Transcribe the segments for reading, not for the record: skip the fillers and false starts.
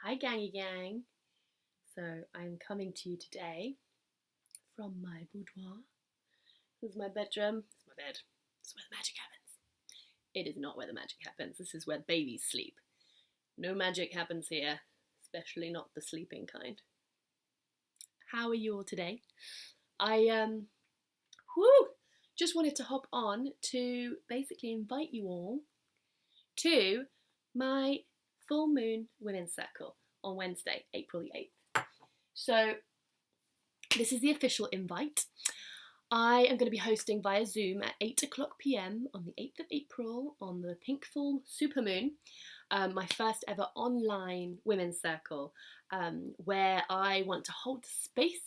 Hi gangy gang. So I'm coming to you today from my boudoir. This is my bedroom. It's my bed. It's where the magic happens. It is not where the magic happens. This is where babies sleep. No magic happens here, especially not the sleeping kind. How are you all today? I just wanted to hop on to basically invite you all to my full moon women's circle on Wednesday, April the 8th. So this is the official invite. I am going to be hosting via Zoom at 8 o'clock p.m. on the 8th of April on the Pink Supermoon, my first ever online women's circle, where I want to hold space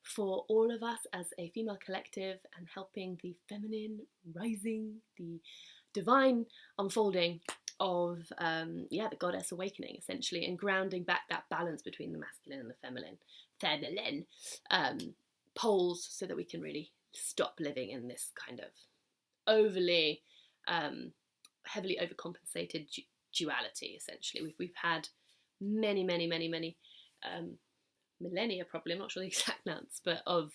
for all of us as a female collective and helping the feminine rising, the divine unfolding of the goddess awakening, essentially, and grounding back that balance between the masculine and the feminine poles, so that we can really stop living in this kind of overly heavily overcompensated duality. Essentially, we've had many millennia, probably, I'm not sure the exact amounts, but of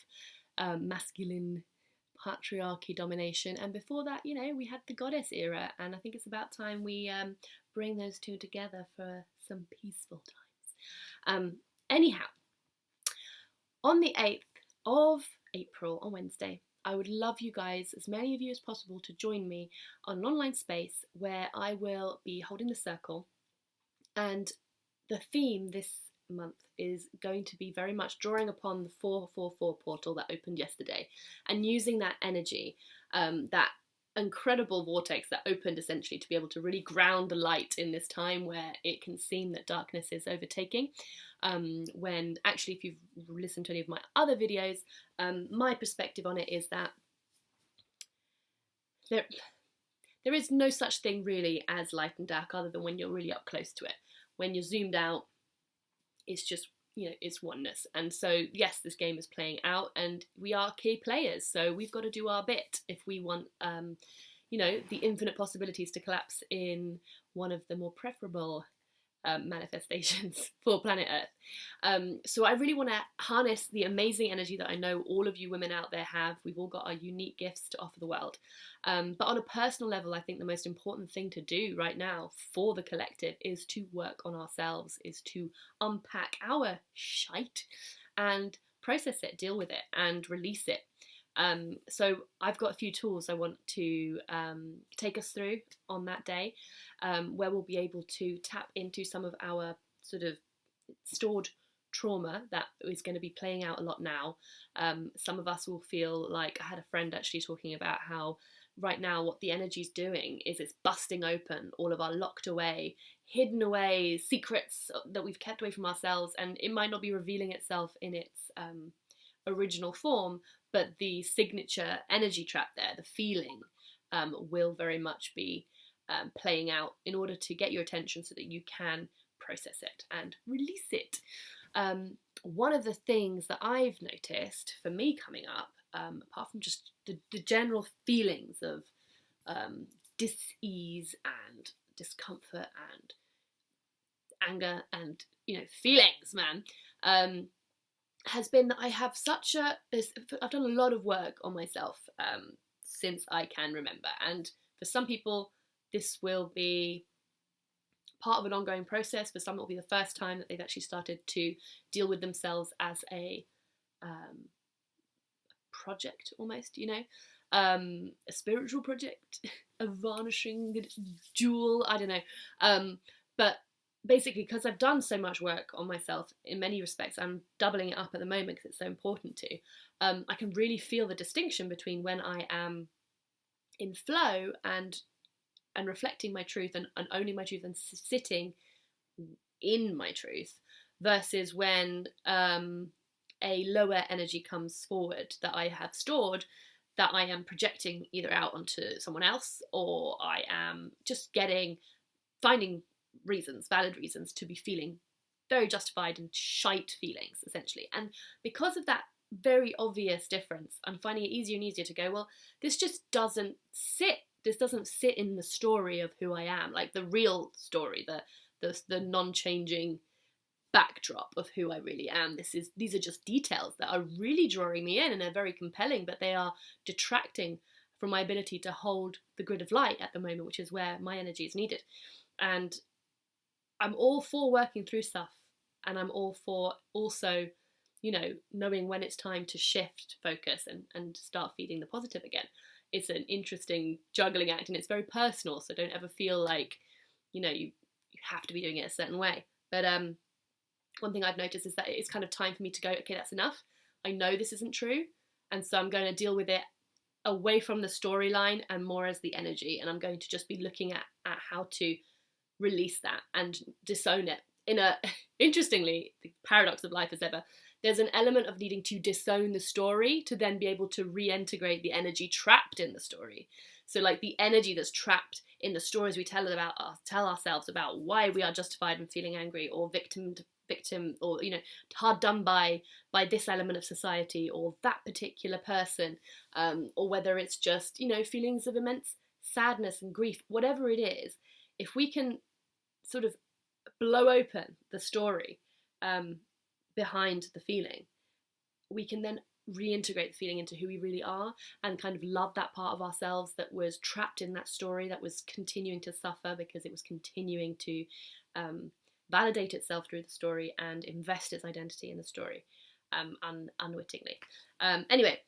masculine patriarchy domination, and before that, we had the goddess era, and I think it's about time we bring those two together for some peaceful times. Anyhow, on the 8th of April, on Wednesday, I would love you guys, as many of you as possible, to join me on an online space where I will be holding the circle, and the theme this month is going to be very much drawing upon the 444 portal that opened yesterday, and using that energy, that incredible vortex that opened, essentially to be able to really ground the light in this time where it can seem that darkness is overtaking, when actually, if you've listened to any of my other videos, my perspective on it is that there is no such thing really as light and dark, other than when you're really up close to it. When you're zoomed out, it's just, it's oneness. And so, yes, this game is playing out, and we are key players, so we've got to do our bit if we want, the infinite possibilities to collapse in one of the more preferable manifestations for planet Earth. So I really want to harness the amazing energy that I know all of you women out there have. We've all got our unique gifts to offer the world. But on a personal level, I think the most important thing to do right now for the collective is to work on ourselves, is to unpack our shite and process it, deal with it, and release it. So I've got a few tools I want to take us through on that day, where we'll be able to tap into some of our sort of stored trauma that is going to be playing out a lot now. Some of us will feel like, I had a friend actually talking about how right now what the energy's doing is it's busting open all of our locked away, hidden away secrets that we've kept away from ourselves, and it might not be revealing itself in its original form, but the signature energy trap there, the feeling, will very much be playing out in order to get your attention so that you can process it and release it. One of the things that I've noticed for me coming up, apart from just the general feelings of dis-ease and discomfort and anger and, feelings, man, has been that I have I've done a lot of work on myself since I can remember, and for some people this will be part of an ongoing process. For some it will be the first time that they've actually started to deal with themselves as a project, almost, a spiritual project, a varnishing jewel, I don't know, but basically, because I've done so much work on myself in many respects, I'm doubling it up at the moment because it's so important to. I can really feel the distinction between when I am in flow and reflecting my truth and owning my truth and sitting in my truth, versus when a lower energy comes forward that I have stored, that I am projecting either out onto someone else, or I am just finding valid reasons to be feeling very justified and shite feelings, essentially. And because of that very obvious difference, I'm finding it easier and easier to go, well, this doesn't sit in the story of who I am, like the real story, the non-changing backdrop of who I really am. These are just details that are really drawing me in and are very compelling, but they are detracting from my ability to hold the grid of light at the moment, which is where my energy is needed. And I'm all for working through stuff, and I'm all for also, knowing when it's time to shift focus and start feeding the positive again. It's an interesting juggling act, and it's very personal, so don't ever feel like, you have to be doing it a certain way. But one thing I've noticed is that it's kind of time for me to go, okay, that's enough. I know this isn't true, and so I'm going to deal with it away from the storyline and more as the energy, and I'm going to just be looking at how to release that and disown it. Interestingly, the paradox of life as ever, there's an element of needing to disown the story to then be able to reintegrate the energy trapped in the story. So like the energy that's trapped in the stories we tell ourselves about why we are justified in feeling angry, or victim, or hard done by this element of society or that particular person, or whether it's just feelings of immense sadness and grief, whatever it is, if we can sort of blow open the story behind the feeling, we can then reintegrate the feeling into who we really are and kind of love that part of ourselves that was trapped in that story, that was continuing to suffer because it was continuing to validate itself through the story and invest its identity in the story unwittingly. Anyway,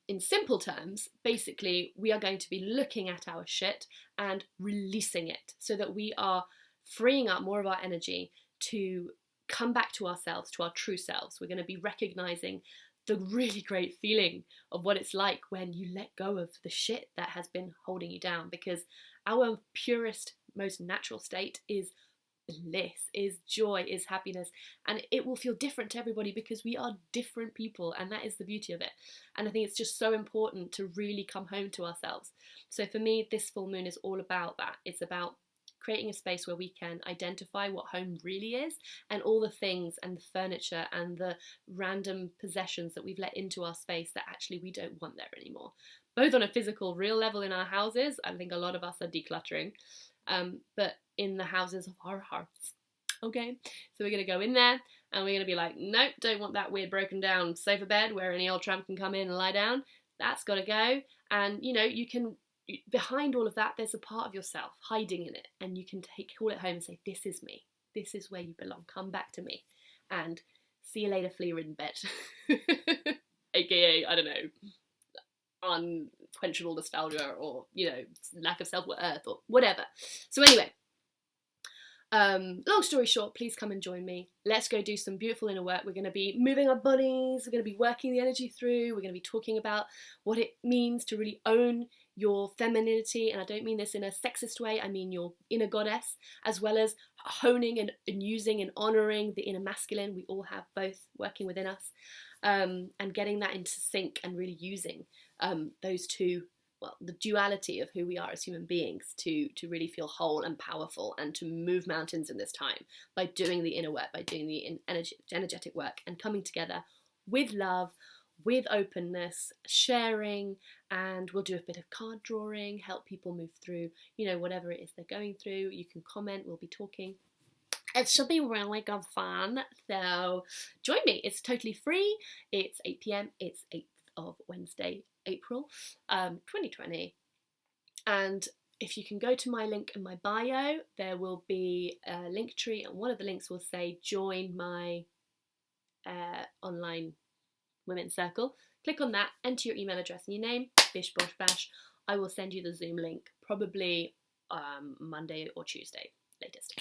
in simple terms, basically, we are going to be looking at our shit and releasing it so that we are freeing up more of our energy to come back to ourselves, to our true selves. We're going to be recognizing the really great feeling of what it's like when you let go of the shit that has been holding you down, because our purest, most natural state is bliss, is joy, is happiness, and it will feel different to everybody because we are different people, and that is the beauty of it. And I think it's just so important to really come home to ourselves. So for me, this full moon is all about that. It's about creating a space where we can identify what home really is, and all the things and the furniture and the random possessions that we've let into our space that actually we don't want there anymore. Both on a physical, real level in our houses, I think a lot of us are decluttering, but in the houses of our hearts. Okay, so we're going to go in there and we're going to be like, nope, don't want that weird broken down sofa bed where any old tramp can come in and lie down. That's got to go. And you can, behind all of that, there's a part of yourself hiding in it, and you can call it home and say, this is me, this is where you belong, come back to me, and see you later, flea ridden bed. AKA, I don't know, unquenchable nostalgia, or lack of self-worth, or whatever. So anyway, long story short, please come and join me. Let's go do some beautiful inner work. We're going to be moving our bodies, we're going to be working the energy through, we're going to be talking about what it means to really own your femininity, and I don't mean this in a sexist way, I mean your inner goddess, as well as honing and using and honouring the inner masculine. We all have both working within us, and getting that into sync and really using those two, the duality of who we are as human beings to really feel whole and powerful, and to move mountains in this time by doing the inner work, by doing the energetic work, and coming together with love, with openness, sharing, and we'll do a bit of card drawing, help people move through, whatever it is they're going through. You can comment, we'll be talking. It should be really good fun, so join me. It's totally free. It's 8 p.m. It's 8th of Wednesday, April 2020. And if you can go to my link in my bio, there will be a link tree, and one of the links will say join my online women's circle. Click on that, enter your email address and your name, bish bosh bash. I will send you the Zoom link probably Monday or Tuesday latest.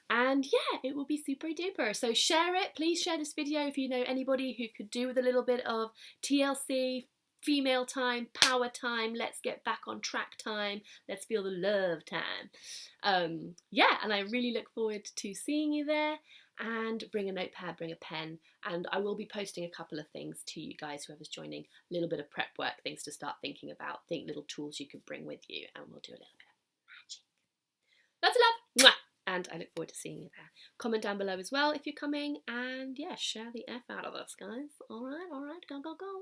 And yeah, it will be super duper. So share it. Please share this video if you know anybody who could do with a little bit of TLC, female time, power time, let's get back on track time, let's feel the love time. Yeah, and I really look forward to seeing you there. And bring a notepad, bring a pen, and I will be posting a couple of things to you guys, whoever's joining, a little bit of prep work, things to start thinking about, little tools you could bring with you, and we'll do a little bit of magic. Lots of love! Mwah! And I look forward to seeing you there. Comment down below as well if you're coming, and yeah, share the F out of us, guys. Alright, go, go, go.